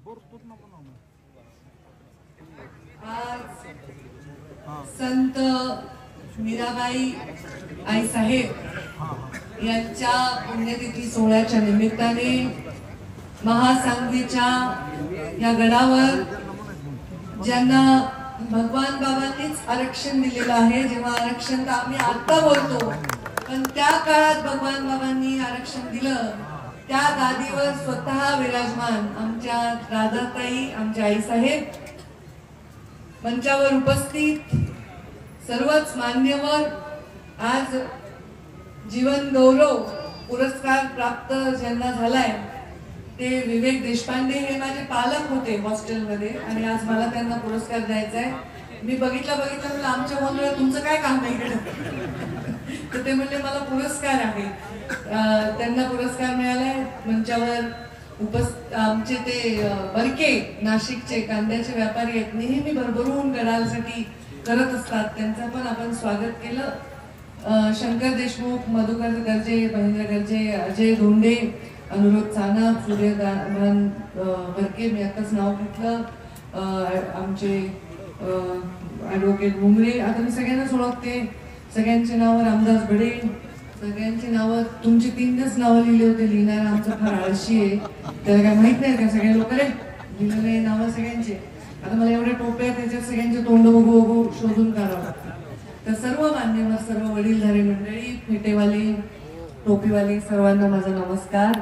आज संत मीराबाई आई साहेब यांच्या पुण्यतिथी सोहळ्याच्या निमित्ताने महासांगवीच्या या गडावर ज्यांना भगवान बाबांनीच आरक्षण दिलेलं आहे, जेव्हा आरक्षण तर आम्ही आता बोलतो, पण त्या काळात भगवान बाबांनी आरक्षण दिलं, त्या गादीवर स्वतः विराजमान आमच्या राधाताई, आमच्या आई साहेब, मंचावर उपस्थित सर्वच मान्यवर, आज जीवन गौरव पुरस्कार प्राप्त ज्यांना झालाय ते विवेक देशपांडे हे माझे पालक होते हॉस्टेलमध्ये आणि आज मला त्यांना पुरस्कार द्यायचा आहे। मी बघितलं म्हणलं आमच्या गोंधळात तुमचं काय काम आहे तर ते म्हणले मला पुरस्कार आहे। त्यांना पुरस्कार मिळालाय। मंचावर आमचे ते बरके नाशिकचे कांद्याचे व्यापारी आहेत, नेहमी भरभरून गडासाठी करत असतात, त्यांचं पण आपण स्वागत केलं। शंकर देशमुख, मधुकर गर्जे, महेंद्र गर्जे, अजय धोंडे, अनुरोध चाना, सूर्यदान बरके, मी आताच नाव घेतलं, आमचे ॲडव्होकेट मुंगरे, आता मी सगळ्यांनाच ओळखते, सगळ्यांचे नावं, रामदास बडे, सगळ्यांची नावं, तुमची 3च नावं लिहिली होते, लिहिणारा आमचा फार आळशी आहे, त्याला काय माहित नाही का सगळे लोक रे लिहिलेले नावं सगळ्यांचे। आता मला एवढे टोपे आहेत, त्याच्यात सगळ्यांचे तोंड बघू बघू शोधून काढावं लागतं। तर सर्व मान्यवर, सर्व वडीलधारी मंडळी, फेटेवाले, टोपीवाले, सर्वांना माझा नमस्कार।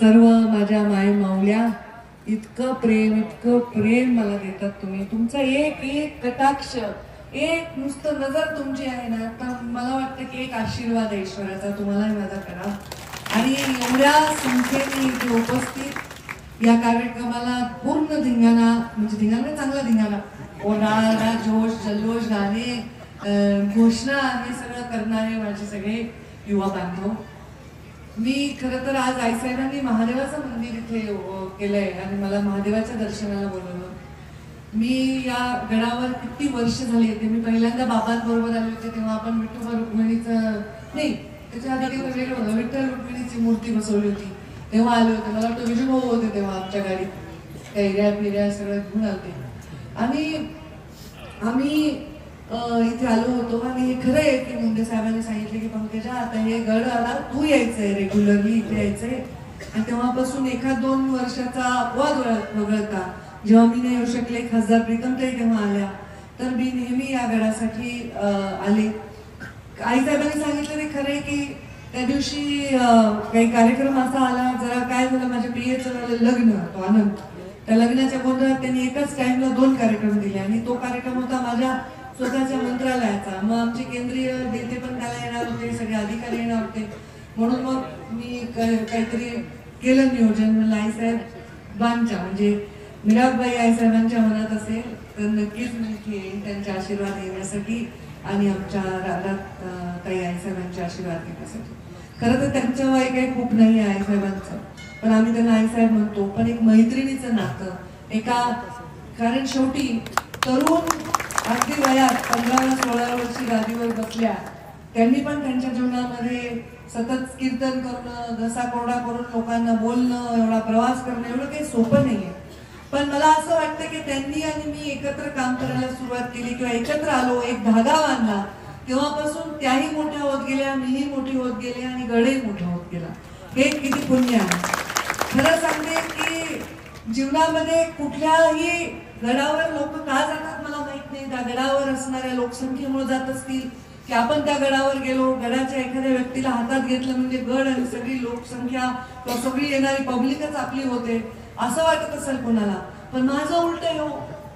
सर्व माझ्या माय माऊल्या, इतकं प्रेम मला देतात तुम्ही, तुमचा एक एक कटाक्ष, एक नुसतं नजर तुमची आहे ना, तर मला वाटतं की एक आशीर्वाद आहे ईश्वराचा, तुम्हालाही माझा करा। आणि एवढ्या संख्येने इथे उपस्थित या कार्यक्रमाला पूर्ण धिंगाणा, म्हणजे धिंगाणा चांगला धिंगाणा, ओरडा, जोश जल्लोष, गाणे, घोषणा, हे सगळं करणारे माझे सगळे युवा बांधव। मी खरं तर आज आईसाहेबांनी महादेवाचं मंदिर इथे केलंय आणि मला महादेवाच्या दर्शनाला बोलवलं। मी या गडावर किती वर्ष झाली येते, मी पहिल्यांदा बाबांबरोबर आले होते तेव्हा आपण विठोबा रुक्मिणीचं नाही, त्याच्या आधी काही वेगळं होतं, विठ्ठल रुक्मिणीची मूर्ती बसवली होती तेव्हा आले होते, मला वाटतं विजू भाऊ होते तेव्हा आमच्या गाडीत, कैऱ्या फिऱ्या सगळं घेऊन आलते आणि आम्ही इथे आलो होतो। आणि हे खरं आहे की मुंडे साहेबांनी सांगितले की पंकजा आता हे गड आला, तू यायचंय रेग्युलरली इथे यायचंय। आणि तेव्हापासून 1-2 वर्षाचा अपवाद वगळता जेव्हा मी नाही येऊ शकले, खासदार प्रीतमताई तेव्हा आल्या, तर मी नेहमी या गडासाठी आले। आईसाहेबांनी सांगितलं ते खरं आहे की त्या दिवशी काही कार्यक्रम असा आला, जरा काय झालं, माझ्या प्रियचं लग्न, तो आनंद, त्या लग्नाच्या गोंधळात त्यांनी एकाच टाइमला 2 कार्यक्रम दिले आणि तो कार्यक्रम होता माझ्या स्वतःच्या मंत्रालयाचा। मग आमचे केंद्रीय नेते पण त्याला येणार होते, सगळे अधिकारी येणार होते, म्हणून मग मी काहीतरी केलं नियोजन, म्हणलं आईसाहेबांच्या म्हणजे मीराबाई आईसाहेबांच्या मनात असेल तर नक्कीच मी येईन त्यांचे आशीर्वाद घेण्यासाठी आणि आमच्या ताई आईसाहेबांचे आशीर्वाद घेण्यासाठी। खरं तर त्यांचं वय काही खूप नाही आहे आईसाहेबांचं, पण आम्ही त्यांना आईसाहेब म्हणतो, पण एक मैत्रिणीचं नातं, कारण शेवटी तरुण अगदी वयात 15-16 वर्षी गादीवर बसल्या, त्यांनी पण त्यांच्या जीवनामध्ये सतत कीर्तन करणं, घसा कोरडा करून लोकांना बोलणं, एवढा प्रवास करणं एवढं काही सोपं नाहीये। पण मला असं वाटतं की त्यांनी आणि मी एकत्र काम करायला सुरुवात केली किंवा एकत्र आलो, एक धागा बांधला, तेव्हापासून त्याही मोठ्या होत गेल्या, मीही मोठी होत गेले आणि गडही मोठा होत गेला। हे किती पुण्य आहे। खरं सांगते की जीवनामध्ये कुठल्याही गडावर लोक का जातात मला माहित नाही, त्या गडावर असणाऱ्या लोकसंख्येमुळे जात असतील की आपण त्या गडावर गेलो, गडाच्या एखाद्या व्यक्तीला हातात घेतलं म्हणजे गड आणि सगळी लोकसंख्या किंवा सगळी येणारी पब्लिकच आपली होते असं वाटत असेल कोणाला, पण माझं उलट हो,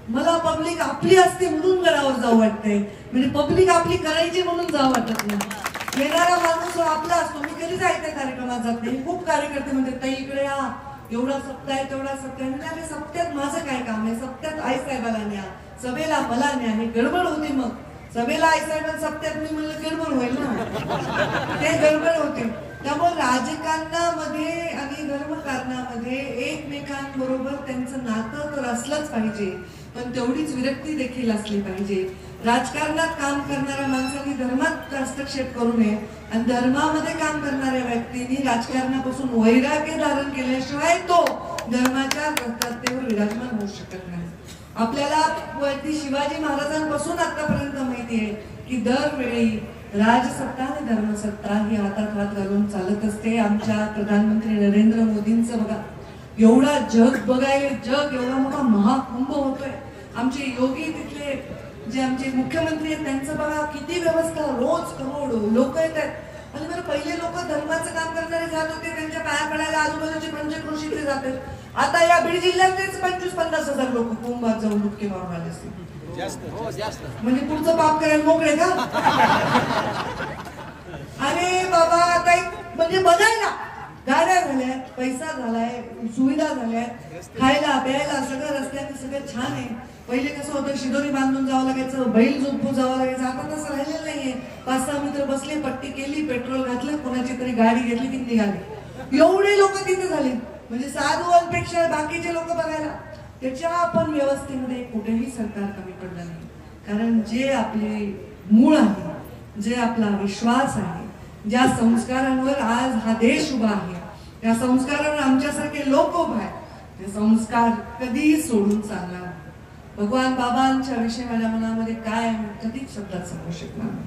मला पब्लिक आपली असते म्हणून गडावर जाऊ वाटतंय, म्हणजे पब्लिक आपली करायची म्हणून जाऊ वाटत नाही। येणारा माणूस आपला असतो, मी कधी जायच्या कार्यक्रमात जात नाही, खूप कार्यकर्ते म्हणतात ताई इकडे या, एवढा सप्ताह आहे तेवढा सप्ताह, म्हणजे सप्त्यात माझं काय काम आहे, सप्त्यात आईसाहेबाला न्या, सभेला मला न्या, हे गडबड होती। मग सभेला आईसाहेब सप्त्यात मी म्हणलं गडबड होईल ना, ते गडबड होते। त्यामुळे राजकारणामध्ये आणि धर्मकारणामध्ये एकमेकांबरोबर त्यांचं नातं तर असलंच पाहिजे, पण तेवढीच विरक्ती देखील असली पाहिजे। राजकारणात काम करणाऱ्या माणसांनी धर्मात हस्तक्षेप करू नये आणि धर्मामध्ये काम करणाऱ्या व्यक्तींनी राजकारणापासून वैराग्य धारण केल्याशिवाय तो धर्माच्या रथातेवर विराजमान होऊ शकत नाही. आपल्याला अगदी शिवाजी महाराजांपासून आतापर्यंत माहिती आहे की दरवेळी राजसत्ता आणि धर्मसत्ता ही हातात हात घालून चालत असते. आमच्या प्रधानमंत्री नरेंद्र मोदींचं बघा, एवढा जग बघायला, जग एवढा मोठा महाकुंभ होतोय. आमचे योगी तिथले जे आमचे मुख्यमंत्री आहेत त्यांचं बघा किती व्यवस्था, रोज करोड लोक येत आहेत. आणि बरं पहिले लोक धर्माचं काम करणारे जात होते, त्यांच्या पाया पडायला आजूबाजूचे पंचक्रोशीतले जाते. आता या बीड जिल्ह्यातलेच 25-50 हजार लोक कुंभात जाऊन डुबकी मारून आले असतील. म्हणजे पुढचं पाप करायला मोकळे का? अरे बाबा, आता एक म्हणजे बघायला गाड्या झाल्या, पैसा झालाय, सुविधा झाल्या, खायला प्यायला सगळं रस्त्याने सगळं छान आहे. पहिले कसं होतं, शिदोरी बांधून जावं लागायचं, बैल झोपून जावं लागायचं. आता तसं राहिलेलं नाहीये. 5-6 मित्र बसले, पट्टी केली, पेट्रोल घातलं, कोणाची तरी गाडी घेतली की निघाली. एवढे लोक तिथे झाले. म्हणजे साधूंपेक्षा बाकीचे लोक बघायला. त्याच्या आपण व्यवस्थेमध्ये कुठेही सरकार कमी पडलं नाही. कारण जे आपले मूळ आहे, जे आपला विश्वास आहे, ज्या संस्कारांवर आज हा देश उभा आहे, त्या संस्कारांवर आमच्यासारखे लोक उभा आहेत, ते संस्कार कधीही सोडून चालणार. भगवान बाबांच्या विषयी माझ्या मनामध्ये काय कधीच शब्दात सांगू शकणार नाही.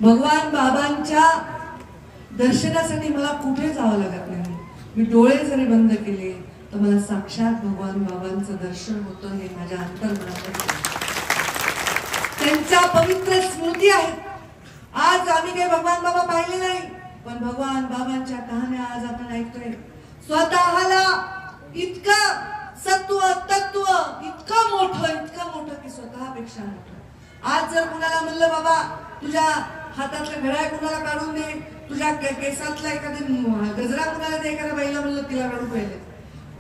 भगवान बाबांच्या दर्शनासाठी मला कुठे जावं लागत नाही. मी डोळे जरी बंद केले तर मला साक्षात भगवान बाबांचं दर्शन होतं. हे माझ्या अंतर्मनामध्ये त्यांच्या पवित्र स्मृती आहेत. आज आम्ही काही भगवान बाबा पाहिले नाही, पण भगवान बाबांच्या कहाण्या आज आपण ऐकतोय. स्वतःला इतकं सत्व तत्व इतकं मोठं की स्वतःपेक्षा मोठं. आज जर कुणाला म्हणलं बाबा तुझ्या हातातलं घड्याळ कुणाला काढून दे, तुझ्या केसातला एखादी गजरा कुणाला दे, एखाद्या बाईला म्हणलं तिला रडू पाहिजे.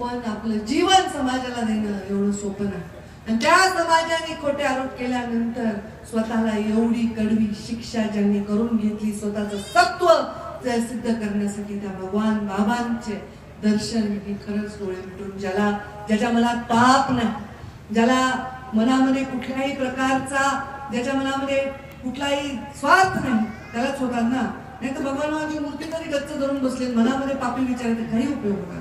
पण आपलं जीवन समाजाला देणं एवढं सोपं नाही. आणि त्या समाजाने खोटे आरोप केल्यानंतर स्वतःला एवढी कडवी शिक्षा ज्यांनी करून घेतली, स्वतःचं सत्व सिद्ध करण्यासाठी, त्या भगवान बाबांचे दर्शन ही खरंच डोळे मिटून, ज्याच्या मनात पाप नाही, ज्याला मनामध्ये कुठल्याही प्रकारचा, ज्याच्या मनामध्ये कुठलाही स्वार्थ नाही, त्यालाच होतात ना. नाही तर भगवानाची मूर्ती तरी गच्च धरून बसले, मनामध्ये पापी विचारायचे काही उपयोग होणार.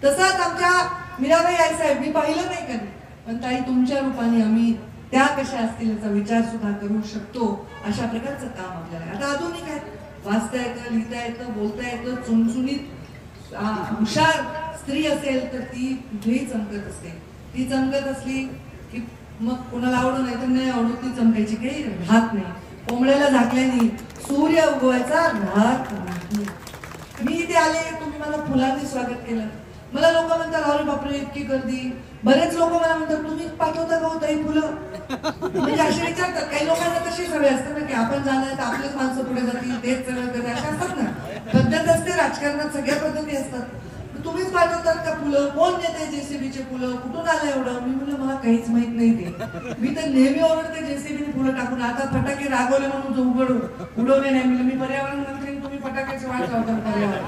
तसाच आमच्या मीराबाई आई साहेब, मी पाहिलं नाही कधी, पण ताई तुमच्या रूपाने आम्ही त्या कशा असतील याचा विचार सुद्धा करू शकतो. अशा प्रकारचं काम आपल्याला आता आधुनिक आहे. वाचता येतं, लिहिता येतं, बोलता येतं. चुणचुणीत हुशार स्त्री असेल तर ती कुठेही चमकत असते. ती चमकत असली की मग कोणाला आवडू नाही तर नाही आवडू, ती चमकायची काही राहत नाही. कोंबड्याला झाकल्याने सूर्य उगवायचा राहत नाही. मी इथे आले, तुम्ही मला फुलांनी स्वागत केलं. मला लोक म्हणतात अरे बापरे इतकी गर्दी. बरेच लोक मला म्हणतात तुम्ही पाठवता का हो ताई फुलं, म्हणजे असे विचारतात. काही लोकांना तशी सवय असते ना की आपण जाणार तर आपलेच माणसं पुढे जातील, तेच सगळं करते, अशा असतात ना. पद्धत असते राजकारणात, सगळ्या पद्धती असतात. तुम्हीच पाठवतात का फुलं, कोण देते जेसीबीचे फुलं, कुठून आलं एवढं. मी म्हणलं मला काहीच माहित नाही. ते मी तर नेहमी ओरडते जेसीबीने फुलं टाकून. आता फटाके रागवले म्हणून उडवले नाही. मी पर्यावरण मंत्री, तुम्ही फटाक्याची वाट लावतात पर्यावरण.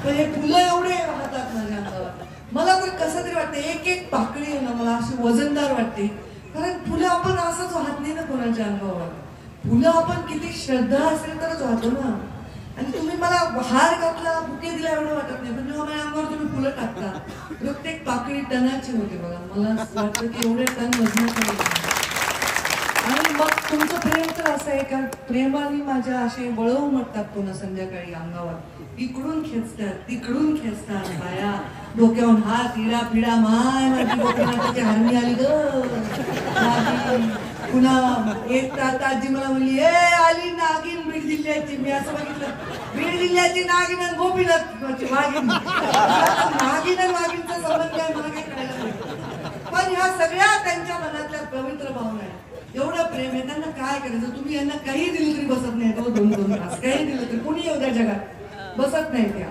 तर हे फुलं एवढे वाहतात माझ्या अंगावर. मला तर कसं तरी वाटतं, एक एक पाकळी आहे ना मला अशी वजनदार वाटते. कारण फुलं आपण असंच वाहत नाही ना कोणाच्या अंगावर. फुलं आपण किती श्रद्धा असेल तरच वाहतो ना. आणि तुम्ही मला हार घातला, बुके दिला एवढं वाटत नाही, पण जेव्हा माझ्या अंगावर तुम्ही फुलं टाकता प्रत्येक पाकळी टनाची होते बघा. मला वाटतं की एवढे टन वजन. आणि मग तुमचं प्रेम तर असं आहे का, प्रेमाने माझ्या असे वळव उमटतात पुन्हा संध्याकाळी अंगावर. इकडून खेचतात, तिकडून खेचतात, पाया डोक्यावरून हात, इडा पिडा माय माझी डोक्याची हारणी आली ग. पुन्हा एक तास आजी मला म्हणली ए आली नागिन बीड जिल्ह्याची. मी असं बघितलं, बीड जिल्ह्याची नागिन आणि गोपीनाथ वाघीण. नागिन आणि वाघीणचा संबंध काय मला काही कळलं नाही. पण ह्या सगळ्या त्यांच्या मनातल्या पवित्र भावना आहे. एवढं प्रेम आहे त्यांना. काय करायचं, तुम्ही यांना काही दिलं तरी बसत नाही. 2-2 तास काही दिलं तरी कोणी येऊ द्या जगात बसत नाही त्या.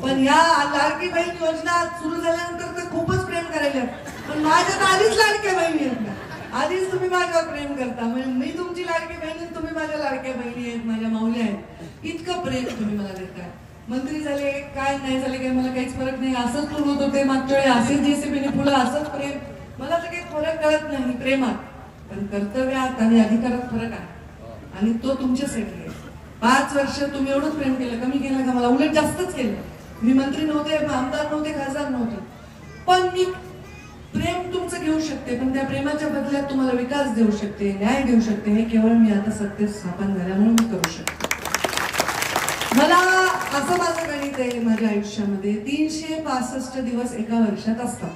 पण ह्या लाडकी बहीण योजना सुरू झाल्यानंतर तर खूपच प्रेम करायला. पण माझ्यात आधीच लाडक्या बहिणी आहेत ना. आधीच तुम्ही माझ्यावर प्रेम करता. म्हणजे मी तुमची लाडकी बहिणी, तुम्ही माझ्या लाडक्या बहिणी आहेत, माझ्या माऊल्या आहेत. इतकं प्रेम तुम्ही मला देताय. मंत्री झाले काय नाही झाले काय मला काहीच फरक नाही. असंच तू होत होते मागच्या वेळी, असेच जेसीबीने फुलं, असंच प्रेम. मला तर काही फरक कळत नाही प्रेमात. पण कर्तव्यात आणि अधिकारात फरक आहे. आणि तो तुमच्यासाठी आहे. 5 वर्ष तुम्ही एवढंच प्रेम केलं, कमी केलं का मला? उलट जास्तच केलं. मी मंत्री नव्हते, आमदार नव्हते, खासदार नव्हते, पण मी प्रेम तुमचं घेऊ शकते, पण त्या प्रेमाच्या बदल्यात तुम्हाला विकास देऊ शकते, न्याय देऊ शकते, हे केवळ मी आता सत्तेत स्थापन झाल्यामुळे मी करू शकते. मला असं माझं गणित आहे माझ्या आयुष्यामध्ये, 365 दिवस एका वर्षात असतात.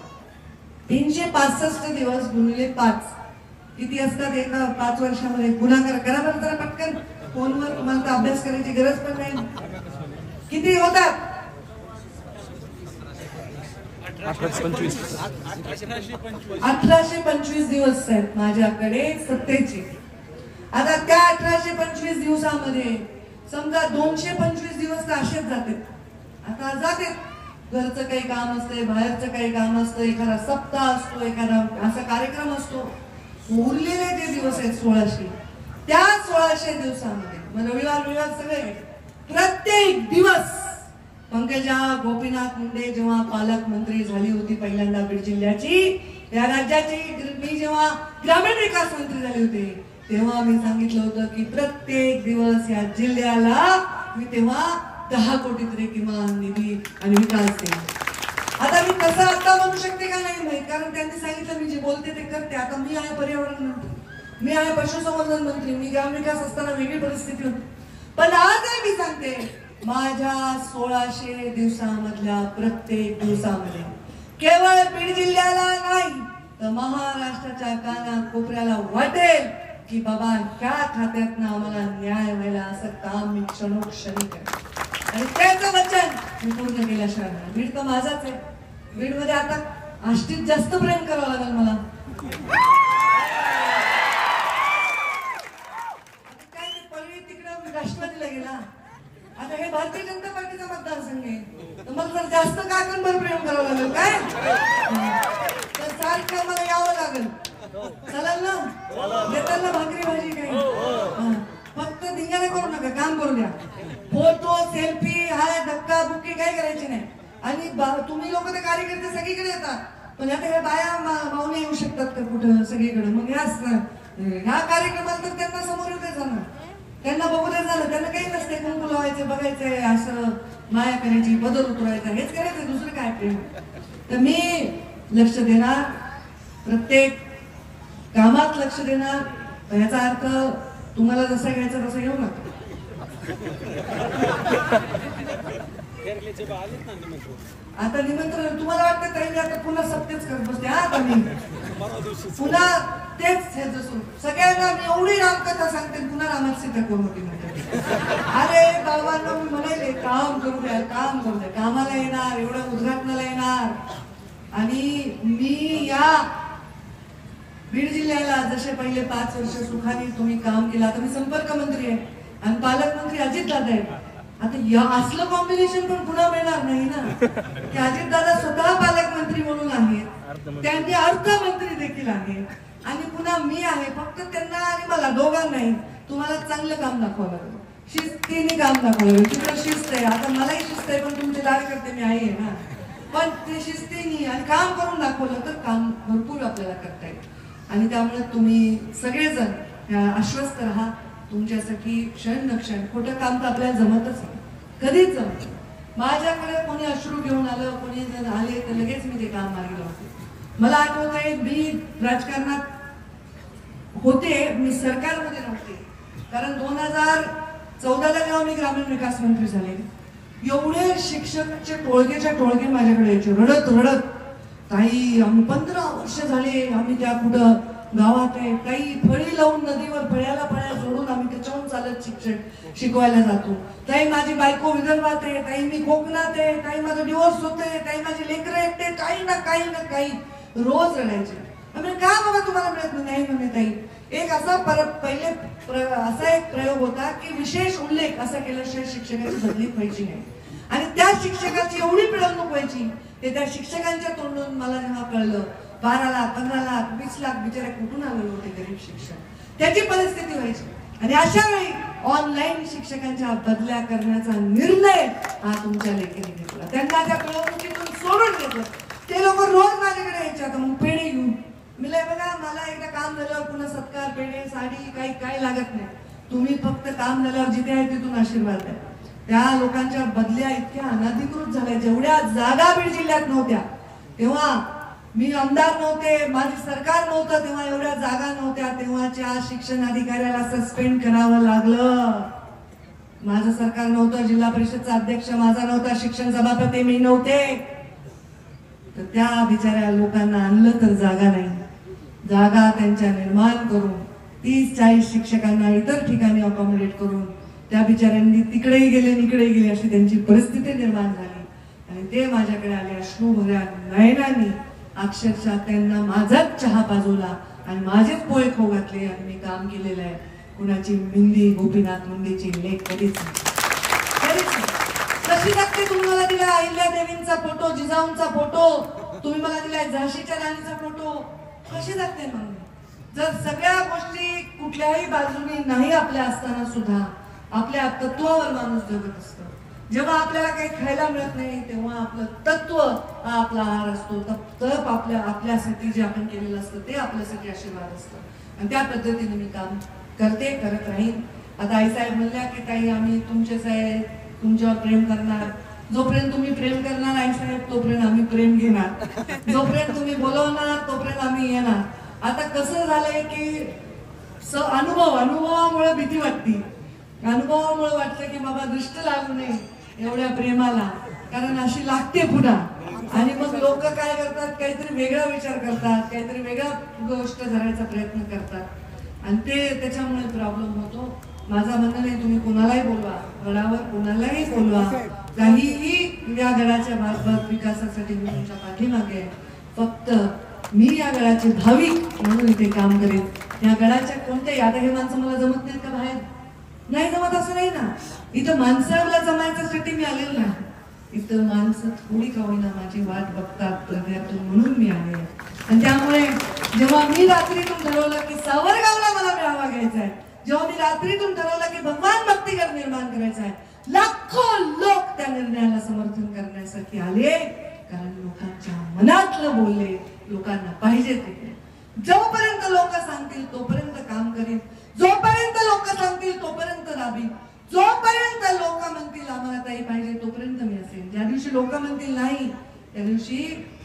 365 दिवस गुणिले 5 किती असतात एका 5 वर्षामध्ये? गुणाकार करा बरं जरा पटकन. फोनवर तुम्हाला तर अभ्यास करायची गरज पण नाही. किती होतात? 1825 दिवस आहेत माझ्याकडे सत्तेचे. आता त्या 1825 दिवसामध्ये समजा 225 दिवस तर असेच जाते. आता जाते, घरचं काही काम असतंय, बाहेरचं काही काम असतं, एखादा सप्ताह असतो, एखादा असा कार्यक्रम असतो. उरलेले जे दिवस आहेत 1600, त्या 1600 दिवसामध्ये रविवार सगळे प्रत्येक दिवस पंकजा गोपीनाथ मुंडे जेव्हा पालकमंत्री झाली होती पहिल्यांदा बीड जिल्ह्याची, या राज्याची, मी जेव्हा ग्रामीण विकास मंत्री झाले होते तेव्हा मी सांगितलं होतं की प्रत्येक दिवस या जिल्ह्याला मी तेव्हा 10 कोटी तरी किमान निधी आणि विकास देईन. आता मी कसं आता म्हणू शकते का नाही माहित, कारण त्यांनी सांगितलं मी जे बोलते ते करते. आता मी आहे पर्यावरण मंत्री, मी आहे पशुसंवर्धन मंत्री, मी ग्रामविकास असताना वेगळी परिस्थिती होती. पण आजही मी सांगते माझ्या 1600 दिवसामधल्या प्रत्येक दिवसामध्ये केवळ बीड जिल्ह्याला नाही तर महाराष्ट्राच्या कानाकोपऱ्याला वाटेल की बाबा ह्या खात्यातनं आम्हाला न्याय व्हायला, असं काम मी क्षणोक्षणी करेन. आणि त्याचं वचन मी पूर्ण केल्याशिवाय. बीड तर माझाच आहे. बीड मध्ये आता आष्टीत जास्त प्रेम करावं लागेल मला. काय ते पळवी तिकडं राष्ट्रवादीला गेला, आता हे भारतीय जनता पार्टीचा मतदारसंघ आहे, तर मला जर जास्त काकणभर प्रेम करावं लागेल काय, तर सारखं मला यावं लागेल. चालेल ना? देताल ना भाकरी भाजी काही? फक्त धिंगाणा करू नका, काम करू द्या. फोटो सेल्फी हाय धक्का बुक्की काही करायची नाही. आणि तुम्ही लोक तर कार्यकर्ते सगळीकडे येतात, पण आता हे बाया मावणे येऊ शकतात का कुठं सगळीकडे? मग ह्या कार्यक्रमात तर त्यांना समोर येते जाणं, त्यांना बघू दे झालं. त्यांना काही नसते, कुंकू लावायचं, बघायचंय, असं माया करायची, बदल उतरायचा, हेच करायचं, दुसरं काय प्रेम. तर मी लक्ष देणार, प्रत्येक कामात लक्ष देणार. याचा अर्थ तुम्हाला जसा घ्यायचा तसा घेऊ नका. आता निमंत्रण तुम्हाला वाटतं ताई आता पुन्हा सत्तेच करत बसते. आता मी पुन्हा तेच हे जसं सगळ्यांना मी एवढी रामकथा सांगते, पुन्हा रामाची सीता कोण होती म्हणते. अरे बाबांना मी म्हणाले काम करू द्या, काम करू द्या. कामाला येणार, एवढं उद्घाटनाला येणार. आणि मी या बीड जिल्ह्याला जसे पहिले 5 वर्ष सुखाने तुम्ही काम केलं, आता मी संपर्क मंत्री आहे आणि पालकमंत्री अजितदादा आहे. आता या असलं कॉम्बिनेशन पण पुन्हा मिळणार नाही ना, की अजितदादा स्वतः पालकमंत्री म्हणून आहेत, त्यांनी अर्थमंत्री देखील आहेत, आणि पुन्हा मी आहे. फक्त त्यांना आणि मला दोघांनाही तुम्हाला चांगलं काम दाखवावं लागेल, शिस्तीने काम दाखवावं लागेल. तुमचं शिस्त आहे, आता मलाही शिस्त आहे, पण तुमचे लाड करते मी आहे ना. पण ते शिस्तीने आणि काम करून दाखवलं तर काम भरपूर आपल्याला करता येईल. आणि त्यामुळे तुम्ही सगळेजण आश्वस्त राहा. तुमच्यासाठी क्षण न क्षण, खोटं काम तर आपल्याला जमतच नाही, कधीच जमत. माझ्याकडे कोणी अश्रू घेऊन आलं, कोणी जर आले तर लगेच मी ते काम मार्गी लावते. मला आठवत आहे मी राजकारणात होते, मी सरकारमध्ये नव्हते, कारण 2014ला जेव्हा मी ग्रामीण विकास मंत्री झाले, एवढे शिक्षकांचे टोळकेच्या टोळके माझ्याकडे यायचे, रडत रडत. ताई आम्ही 15 वर्ष झाले, आम्ही त्या कुठं गावात आहे, काही फळी लावून नदीवर फळ्याला फळ्या जोडून आम्ही त्याच्याहून चालत शिकवायला जातो. ताई माझी बायको विदर्भात आहे, ताई मी कोकणात आहे, ताई माझा डिवोर्स होतोय, ताई माझी लेकरं एकटे, काही ना काही रोज रडायचे. म्हणजे का बाबा तुम्हाला मिळत नाही म्हणे ताई. एक असा पहिले असा एक प्रयोग होता की विशेष उल्लेख असा केल्याशिवाय शिक्षकाची बदली व्हायची नाही. आणि त्या शिक्षकाची एवढी पिळवणूक व्हायची, ते त्या शिक्षकांच्या तोंडून मला जेव्हा कळलं 12 लाख 15 लाख 20 लाख बिचारे कुठून आलेले होते गरीब शिक्षक, त्याची परिस्थिती व्हायची. आणि अशा वेळी ऑनलाईन शिक्षकांच्या बदल्या करण्याचा निर्णय हा तुमच्या लेखीने घेतला. त्यांना त्या पिळवणुकीतून सोडून घेतलं. ते लोक रोज माझ्याकडे यायचे. आता मग पेढे घेऊन मी बघा, मला एकदा काम झाल्यावर पुन्हा सत्कार, पेढे, साडी काही लागत नाही. तुम्ही फक्त काम झाल्यावर जिथे आहे तिथून आशीर्वाद द्या. त्या लोकांच्या बदल्या इतक्या अनधिकृत झाल्या, जेवढ्या जागा बीड जिल्ह्यात नव्हत्या तेव्हा मी आमदार नव्हते, माझी सरकार नव्हतं, तेव्हा एवढ्या जागा नव्हत्या, तेव्हाच्या शिक्षण अधिकाऱ्याला सस्पेंड करावं लागलं. माझं सरकार नव्हतं, जिल्हा परिषदचा अध्यक्ष माझा नव्हता, शिक्षण सभापती मी नव्हते, तर त्या बिचाऱ्या लोकांना आणलं तर जागा नाही. जागा त्यांच्या निर्माण करून 30-40 शिक्षकांना इतर ठिकाणी अकॉमोडेट करून त्या बिचाऱ्यांनी तिकडेही गेले इकडेही गेले अशी त्यांची परिस्थिती निर्माण झाली. आणि ते माझ्याकडे आले अश्रू भरल्या नयनांनी, अक्षरशः त्यांना माझाच चहा पाजवला आणि माझेच पोहे खाऊ घातले आणि मी काम केलेलं आहे. कुणाची मिंदी गोपीनाथ मुंडेची लेख कधीच कशी लागते. तुम्ही मला दिला अहिल्या देवींचा फोटो, जिजाऊंचा फोटो, तुम्ही मला दिलाय झाशीच्या राणीचा फोटो, कशी जाते. मग जर सगळ्या गोष्टी कुठल्याही बाजूनी नाही आपल्या असताना सुद्धा आपल्या तत्वावर माणूस जगत असतो. जेव्हा आपल्याला काही खायला मिळत नाही तेव्हा आपलं तत्व हा आपला आहार असतो. तप आपल्यासाठी जे आपण केलेलं असतं ते आपल्यासाठी आशीर्वाद असतं. आणि त्या पद्धतीने मी काम करते, करत राहीन. आता आईसाहेब म्हणल्या की ताई आम्ही तुमचेच आहे, तुमच्यावर प्रेम करणार. जोपर्यंत तुम्ही प्रेम करणार आईसाहेब तोपर्यंत आम्ही प्रेम घेणार, जोपर्यंत तुम्ही बोलवणार तोपर्यंत आम्ही येणार. आता कसं झालंय की अनुभवामुळे भीती वाटते. अनुभवामुळे वाटतं की बाबा दृष्ट लागू नये एवढ्या प्रेमाला, कारण अशी लागते पुन्हा. आणि मग लोक काय करतात, काहीतरी वेगळा विचार करतात, काहीतरी वेगळा गोष्ट धरायचा प्रयत्न करतात आणि त्याच्यामुळे प्रॉब्लेम होतो. माझा म्हणणं नाही, तुम्ही कोणालाही बोलवा, गडावर कोणालाही बोलवा, काहीही या गडाच्या भागभाग विकासासाठी मी तुमच्या पाठीमागे आहे. फक्त मी या गडाचे भाविक म्हणून इथे काम करेन. या गडाच्या कोणत्याही, आता हे माणसं मला जमत नाहीत का बाहेर, नाही जमत असं नाही ना. इथं माणसाला जमायच्यासाठी मी आलेलो नाही. इथं माणसं थोडी का होईना माझी वाट बघतात हृदयातून म्हणून मी आले. आणि त्यामुळे जेव्हा मी रात्रीतून ठरवलं की सावरगावला मला मेळावा घ्यायचा आहे, जेव्हा मी रात्रीतून ठरवलं की भगवान भक्तीगड निर्माण करायचा आहे, लाखो लोक त्या निर्णयाला समर्थन करण्यासाठी आले. कारण लोकांच्या मनातलं बोलले, लोकांना पाहिजे ते. जोपर्यंत लोक सांगतील तोपर्यंत काम करीन, जोपर्यंत लोक सांगतील तोपर्यंत राबीन, जोपर्यंत लोक म्हणतील आम्हाला ताई पाहिजे तोपर्यंत मी असेल. ज्या दिवशी लोक म्हणतील नाही त्या दिवशी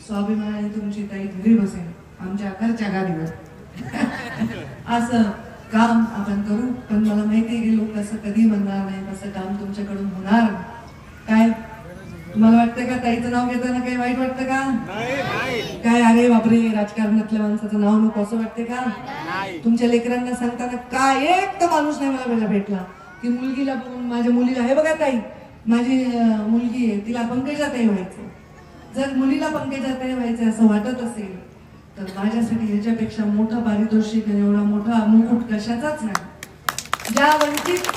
स्वाभिमानाने तुमची ताई घरी बसेल आमच्या घरच्या गाडीवर. असं काम आपण करू. पण मला माहिती आहे की लोक असं कधी म्हणणार नाही, असं काम तुमच्याकडून होणार काय. मला वाटतं का ताईचं नाव घेताना काही वाईट वाटतं का काय. अरे बापरे राजकारणातल्या माणसाचं नाव नको असं वाटते का. तुमच्या लेकरांना सांगताना काय एक तर माणूस नाही मला भेटला की मुलगीला बघून माझ्या मुलीला, हे बघा ताई माझी मुलगी आहे तिला पंकजाताई व्हायचं. जर मुलीला पंकजाताई व्हायचं असं वाटत असेल तर माझ्यासाठी ह्याच्यापेक्षा मोठं पारितोषिक आणि एवढा मोठा मुकुट कशाचाच नाही. ज्या वंचित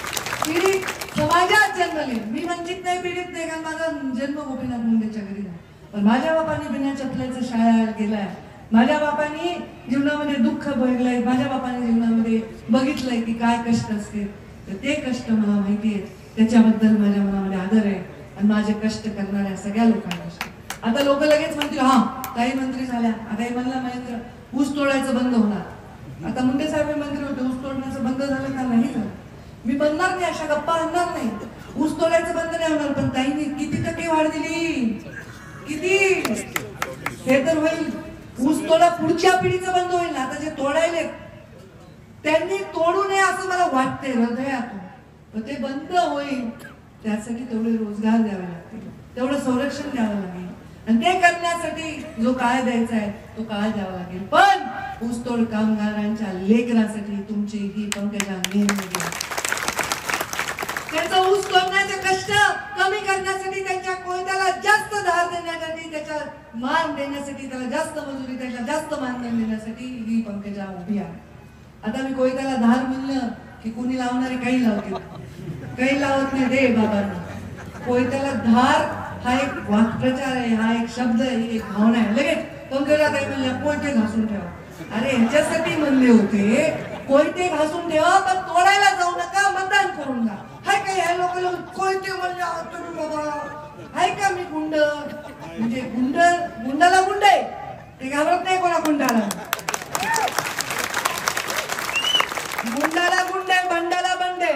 पीडित समाजात जन्मले, मी वंचित नाही पीडित नाही कारण माझा जन्म गोपीनाथ मुंडेच्या घरी नाही, पण माझ्या बापाने बिना चपलाचं शाळेत गेलाय, माझ्या बापाने जीवनामध्ये दुःख बघलंय, माझ्या बापाने जीवनामध्ये बघितलंय की काय कष्ट असते. तर ते कष्ट मला माहिती आहे, त्याच्याबद्दल माझ्या मनामध्ये आदर आहे आणि माझे कष्ट करणाऱ्या सगळ्या लोकांना. आता लोक लगेच म्हणतील हा काही मंत्री झाल्या, आता हे म्हणला महेंद्र ऊस तोडायचं बंद होणार. आता मुंडे साहेब मंत्री होते, ऊस तोडण्याचं बंद झालं का नाही झालं. मी बनणार नाही, अशा गप्पा आणणार नाही. ऊस तोडायचं बंद नाही होणार, पण ताईंनी किती टक्के वाढ दिली, किती हे तर होईल. ऊस तोडा पुढच्या पिढीचं बंद होईल. आता जे तोडायले त्यांनी तोडू नये असं मला वाटते हृदयातून, पण ते बंद होईल त्यासाठी तेवढे रोजगार द्यावे लागतील, तेवढं संरक्षण द्यावं लागेल आणि ते करण्यासाठी जो काळ द्यायचा आहे तो काळ द्यावा लागेल. पण ऊसतोड कामगारांच्या लेकरासाठी तुमची ही पंकजा नेहमी त्यांचा ऊस तोडण्याचे कष्ट कमी करण्यासाठी, त्यांच्या कोयत्याला जास्त धार देण्यासाठी, त्याच्या मान देण्यासाठी, त्याला जास्त मजुरी, त्याला जास्त मानधन देण्यासाठी ही पंकजा उभी आहे. आता मी कोयत्याला धार म्हणलं की कोणी लावणारे काही लावते, काही लावत नाही. दे बाबांना कोयत्याला धार हा एक वाक्प्रचार आहे, हा एक शब्द आहे, एक भावना आहे. लगेच पंकजा काही म्हणल्या कोयते घासून ठेवा. अरे ह्याच्यासाठी म्हणले होते कोयते घासून ठेवा, पण तोडायला जाऊ नका, मतदान करून जा. हाय का ह्या लोकांना कोयते म्हणले तुम्ही बाबा, हाय का मी गुंड, म्हणजे गुंडाला गुंड आहे ते घाबरत नाही कोणा गुंडाला. गुंडाला गुंड आहे, बंडाला बंड आहे.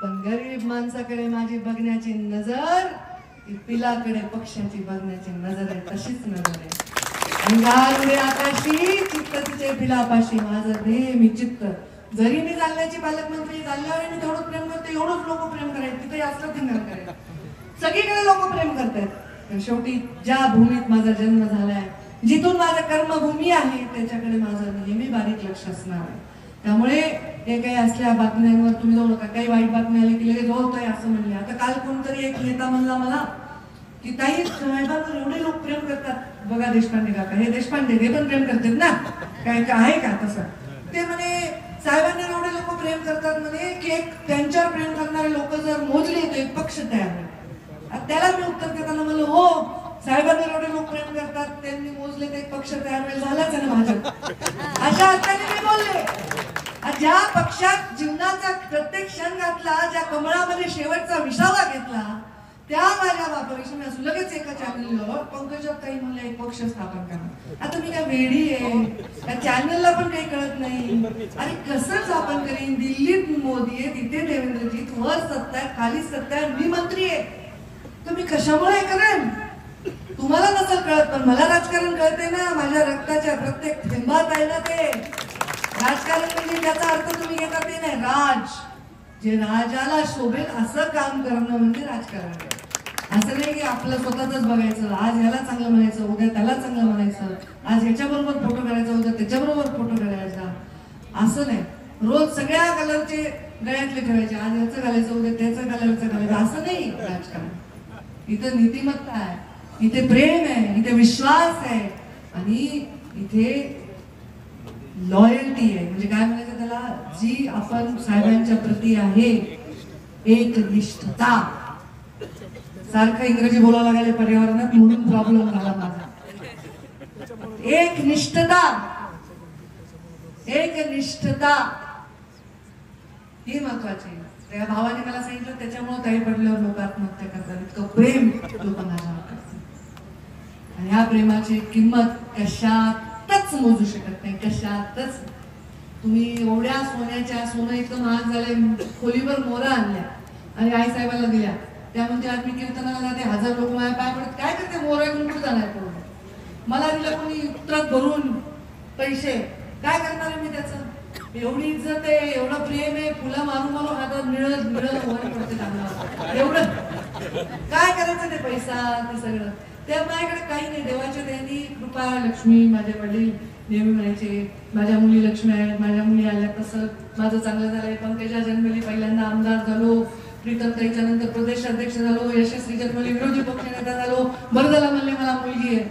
पण गरीब माणसाकडे माझी बघण्याची नजर पिलाकडे पक्ष्याची बघण्याची नजर आहे, तशीच नजर आहे. अंगारुडे आकाशी चित्त तिचे भिलापाशी माझं नेहमी चित्त. जरी मी जालन्याची पालकमंत्री, जालन्यावर मी थोडं प्रेम करते, एवढंच लोक प्रेम करायचं, तिथे असलं धिंगाण करायचं, सगळीकडे लोक प्रेम करतात. शेवटी ज्या भूमीत माझा जन्म झालाय, जिथून माझं कर्मभूमी आहे, त्याच्याकडे माझं नेहमी बारीक लक्ष असणार आहे. त्यामुळे हे काही असल्या बातम्यांवर तुम्ही जाऊ नका. काही वाईट बातमी आली की लगेच होतंय असं म्हणले. आता काल कोणतरी एक नेता म्हणला मला की ताई साहेबांवर एवढे लोक प्रेम करतात. बघा देशपांडे काका, हे देशपांडे हे पण प्रेम करतात ना, काय आहे का तसं? ते म्हणे साहेबांना एवढे लोक प्रेम करतात म्हणे की एक त्यांच्यावर प्रेम करणारे लोक जर मोजले तर एक पक्ष तयार होईल. त्याला मी उत्तर देताना म्हणलं हो, साहेबांना एवढे लोक प्रेम करतात, त्यांनी मोजले तर एक पक्ष तयार होईल. झालाच आहे ना भाजप. अशा अर्थाने मी बोलले. ज्या पक्षात जीवनाचा प्रत्येक क्षण घातला, ज्या कमळामध्ये शेवटचा विसावा घेतला, त्या माझ्या बापाविषयी मी असं लगेच एका चॅनलवर पंकजाताई म्हणले एक पक्ष स्थापन करा. आता मी काय वेडी आहे? त्या चॅनलला पण काही कळत नाही. अरे कसं स्थापन करीन? दिल्लीत मोदी आहे, तिथे देवेंद्रजीत, वर सत्ता आहे, खाली सत्ता आहे, मी मंत्री आहे, तर मी कशामुळे करेन? तुम्हाला नसेल कळत, पण मला राजकारण कळते ना. माझ्या रक्ताच्या प्रत्येक थेंबात आहे ना ते राजकारण. म्हणजे त्याचा अर्थ तुम्ही घेता ते नाही, राज, जे राजाला शोभेल असं काम करणं म्हणजे राजकारण. असं नाही की आपलं स्वतःच बघायचं, आज ह्याला चांगलं म्हणायचं, उद्या त्याला चांगलं म्हणायचं, आज ह्याच्याबरोबर फोटो करायचा, उद्या त्याच्याबरोबर फोटो करायचा, असं नाही. रोज सगळ्या कलरचे गळ्यातले ठेवायचे, आज ह्याचं घालायचं, उद्या त्याचं कलरचं घालायचं, असं नाही राजकारण. इथं नीतिमत्ता आहे, इथे प्रेम आहे, इथे विश्वास आहे, आणि इथे लॉयल्टी आहे. म्हणजे काय म्हणायचं त्याला, जी आपण साहेबांच्या प्रती आहे एक निष्ठता. सारखं इंग्रजी बोलायला लागले पर्यावरणात, म्हणून प्रॉब्लेम झाला माझा. एक निष्ठता, एक निष्ठता ही महत्वाची. त्या भावाने मला सांगितलं त्याच्यामुळे ताई पडल्यावर लोक आत्महत्या करतात. इतकं प्रेम लोक माझ्यावर करतात, आणि ह्या प्रेमाची किंमत कशातच मोजू शकत नाही, कशातच. तुम्ही एवढ्या सोनं इतकं महाग झालंय, खोलीवर मोरा आणल्या आणि आई साहेबांना दिल्या. त्या म्हणते आज मी कीर्तनाला जाते, 1000 लोक माझ्या पाय पडत, काय करते मोरा घेऊन कुठं जाणार? मला दिलं कोणी उतरात भरून पैसे, काय करणार आहे मी त्याचं? एवढी इज्जत आहे, एवढं प्रेम आहे, फुलं मारून मारून हातात मिळत मिळत वर पडते चांगलं. एवढं काय करायचं ते पैसा, ते सगळं त्या माझ्याकडे काही नाही. देवाच्या त्यांनी कृपा लक्ष्मी. माझे वडील नेहमी म्हणायचे माझ्या मुली लक्ष्मी आहेत, माझ्या मुली आल्या, तसं माझं चांगलं झालंय. पंकजा जन्मली, पहिल्यांदा आमदार झालो, प्रीतम ताईच्या नंतर प्रदेशाध्यक्ष झालो, यशस्वी जन्मली, विरोधी पक्षनेता झालो. बरं झालं म्हणले मला मुलगी आहे,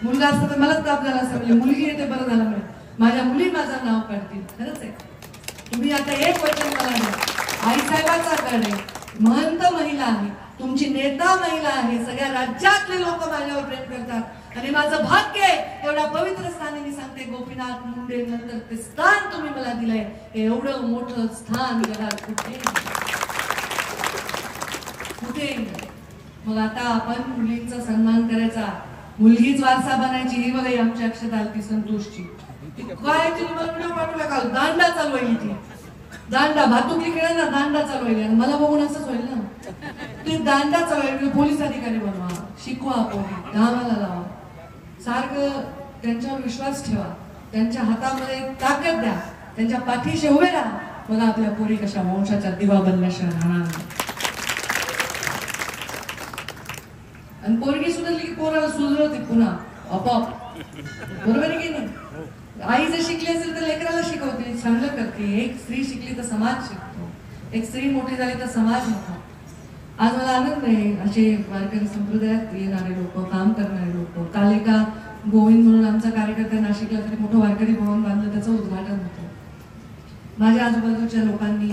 मुलगा असतं तर मलाच ताप झाला असं. म्हणजे मुलगी आहे ते बरं झालं म्हणे, माझ्या मुली माझं नाव काढतील. खरंच आहे. तुम्ही आता एक वचन मला द्या, आई साहेबाचा गड आहे, महंत महिला आहे, तुमची नेता महिला आहे, सगळ्या राज्यातले लोक माझ्यावर प्रेम करतात, आणि माझं भाग्य आहे एवढ्या पवित्र स्थानी मी सांगते, गोपीनाथ मुंडे नंतर ते स्थान तुम्ही मला दिलंय. एवढं मोठं स्थान जगात कुठे कुठे. मग आता आपण मुलींचा सन्मान करायचा, मुलगीच वारसा बनायची. ही बघा आमची अक्षता आलती संतोषची, काय तिने मला व्हिडिओ पाठवला काल, दांडा चालवायली ती, दांडा भातुकली खेळ ना, दांडा चालवायला. आणि मला बघून असंच होईल ना, ते दांडा चालवायला. पोलीस अधिकारी बनवा, शिकवा, पोरी कामाला लावा, सारखं त्यांच्यावर विश्वास ठेवा, त्यांच्या हातामध्ये ताकद द्या, त्यांच्या पाठीशी उभे राहा. बघा आपल्या पोरी कशा वंशाच्या दिवा बनल्याशिवाय राहणार. आणि पोरगी सुधारली की पोराला सुधरवते पुन्हा आपोआप. बरोबर आहे की नाही? आई जर शिकली असेल तर लेकराला शिकवते, चांगलं करते. एक स्त्री शिकली तर समाज शिकतो, एक स्त्री मोठी झाली तर समाज मोठा. आज मला आनंद आहे असे वारकरी संप्रदायात येणारे लोक, काम करणारे लोक. काल एका गोविंद म्हणून आमचा कार्यकर्ता नाशिकला तरी मोठं वारकरी भवन बांधलं, त्याचं उद्घाटन होतं. माझ्या आजूबाजूच्या लोकांनी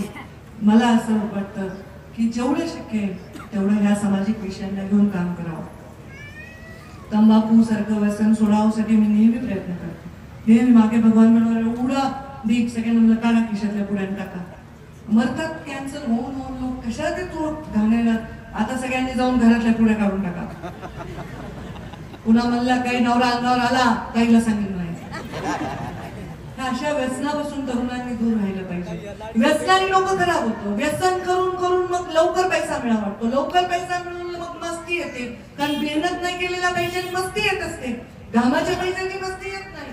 मला असं वाटतं की जेवढे शक्य आहे तेवढं ह्या सामाजिक विषयांना घेऊन काम करावं. तंबाखू सारखं व्यसन सोडावसाठी मी नेहमी प्रयत्न करते. नेहमी मागे भगवान म्हणणार एवढा भीक सगळ्यांना काढा खिशातल्या पुढ्यान टाका. मरतात कॅन्सर होऊन होऊन लोक, कशा ते चोट घालणार. आता सगळ्यांनी जाऊन घरातल्या पुढ्या काढून टाका. पुन्हा म्हणला काही नवरा अंगावर आला काहीला सांगितलं नाही. अशा व्यसनापासून तरुणांनी दूर राहिलं पाहिजे. व्यसनाने लोक खराब होतो. व्यसन करून करून मग लवकर पैसा मिळा वाटतो, लवकर पैसा मिळून मग मस्ती येते, कारण मेहनत नाही केलेला पैशाने मस्ती येत असते. घामाच्या पैशाची मस्ती येत नाही.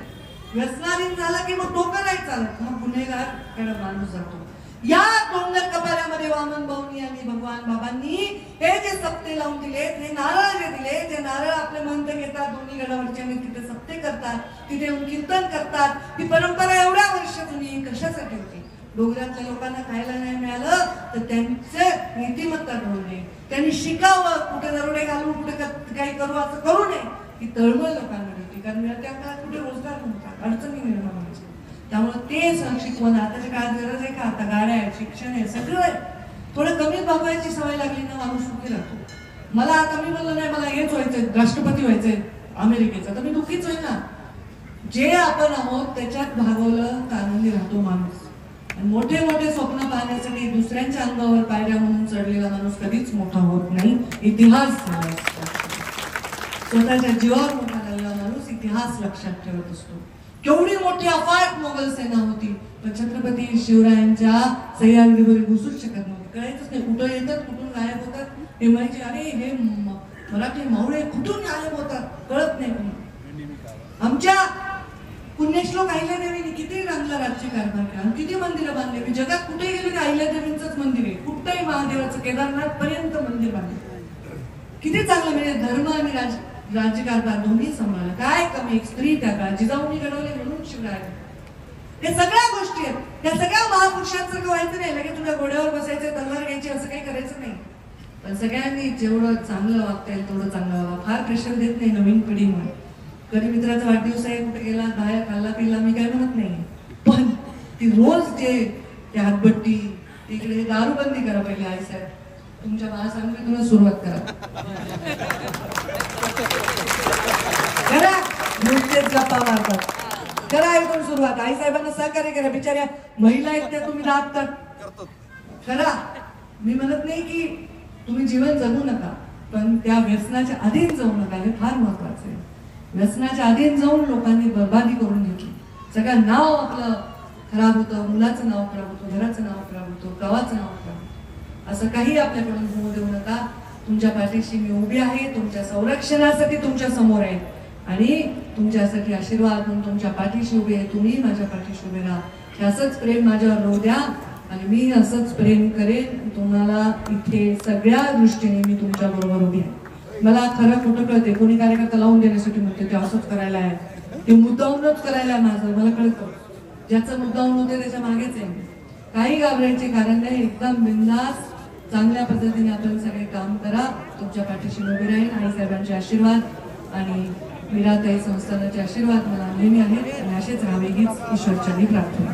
व्यसनाधीन झाला की मग डोकं नाही चालत, मग गुन्हेगार कडे माणूस जातो. या डोंगर कपाऱ्यामध्ये वामन भाऊंनी आणि भगवान बाबांनी हे जे सप्ते लावून दिले, हे नारळ जे दिले, जे नारळ आपले महंत घेतात दोन्ही गडावरचे आणि तिथे सप्ते करतात, तिथे येऊन कीर्तन करतात. ही परंपरा एवढ्या वर्ष जुनी कशासाठी होती? डोंगरातल्या लोकांना खायला नाही मिळालं तर त्यांचे नीतिमत्ता करू नये, त्यांनी शिकावं, कुठे दरोडे घालून कुठे काही करू असं करू नये. ही तळमळ लोकांमध्ये होती, कारण त्या काळात कुठे रोजगार नव्हता, अडचणी निर्माण व्हायच्या. त्यामुळे ते शिकवण आताच्या काळात गरज आहे का? आता गाड्या आहे, शिक्षण आहे, सगळं आहे. थोडं कमी भागवायची सवय लागली ना माणूस सुखी राहतो. मला आता मी बोललो नाही मला हेच व्हायचंय, राष्ट्रपती व्हायचंय अमेरिकेचा, तर मी दुःखीच होईल ना. जे आपण आहोत त्याच्यात भागवलं तर आनंदी राहतो माणूस. आणि मोठे मोठे स्वप्न पाहण्यासाठी दुसऱ्यांच्या अंगावर पायऱ्या म्हणून चढलेला माणूस कधीच मोठा होत नाही. इतिहास स्वतःच्या जीवावर मोठा झालेला माणूस इतिहास लक्षात ठेवत असतो. केवढी मोठी अफाट मोगल सेना होती, पण छत्रपती शिवरायांच्या सह्याद्रीवर घुसूच शकत नव्हती. कळायचंच नाही कुठं येतात, कुठून गायब होतात. हे माहिती अरे हे मराठी मावळे कुठून गायब होतात कळत नाही. आमच्या पुण्यश्लोक अहिल्यादेवीने किती चांगला राज्य कारभार केला, किती मंदिरं बांधली. जगात कुठे गेले की अहिल्यादेवींचंच मंदिर आहे. कुठेही महादेवाचं केदारनाथ पर्यंत मंदिर बांधले. किती चांगलं, म्हणजे धर्म आणि राज्यकारभार दोन्ही सांभाळला. काय कमी एक स्त्री त्या काळात जिजाऊंनी घडवले म्हणून शिवराय. हे सगळ्या गोष्टी आहेत. त्या सगळ्या महापुरुषांसारखं व्हायचं नाही, लगेच तुझ्या घोड्यावर बसायचं, तलवार घ्यायची, असं काही करायचं नाही. पण सगळ्यांनी जेवढं चांगलं वागता येईल तेवढं चांगलं वागा. फार प्रेशर देत नाही नवीन पिढी म्हणून. कधी मित्राचा वाढदिवस आहे, कुठे गेला, बाहेर खाल्ला पिल्ला, मी काय म्हणत नाही. पण ती रोज जे त्या हातभट्टी तिकडे दारूबंदी करा पहिले. आई साहेब तुमच्या महासंघटनेतून सुरुवात करा. करा नुसतेच गप्पा मारतात, करा एकदम सुरुवात. आई साहेबांना सहकार्य करा. बिचाऱ्या महिला आहेत त्या तुम्ही दाबतात, करा. मी म्हणत नाही की तुम्ही जीवन जगू नका, पण त्या व्यसनाच्या अधीन जाऊ नका, हे फार महत्वाचं आहे. व्यसनाच्या अधीन जाऊन लोकांनी बर्बादी करून घेतली. सगळं नाव आपलं खराब होतं, मुलाचं नाव खराब होतं, घराचं नाव खराब होतं, गावाचं नाव खराब होतं. असं काही आपल्याकडून होऊ देऊ नका. तुमच्या पाठीशी मी उभी आहे, तुमच्या संरक्षणासाठी तुमच्या समोर आहे आणि तुमच्यासाठी आशीर्वाद म्हणून तुमच्या पाठीशी उभी आहे. तुम्ही माझ्या पाठीशी उभे राहा. हे असंच प्रेम माझ्यावर राहू द्या आणि मी असंच प्रेम करेन तुम्हाला. इथे सगळ्या दृष्टीने मी तुमच्या बरोबर उभी आहे. मला खरं खोटं कळते, कोणी कार्यकर्ता लावून देण्यासाठी म्हणते ते असंच करायला आहे, ते मुद्दामूनच करायला आहे. माझं मला कळतं, ज्याचं मुद्दामून होते त्याच्या मागेच आहे. काही घाबरायचे कारण नाही. एकदम बिंदास चांगल्या पद्धतीने आपण सगळे काम करा. तुमच्या पाठीशी उभी राहील. आई साहेबांचे आशीर्वाद आणि मीराताई संस्थानाचे आशीर्वाद मला नेहमी आहेत आणि असेच राहावे हीच ईश्वरचरणी प्रार्थना.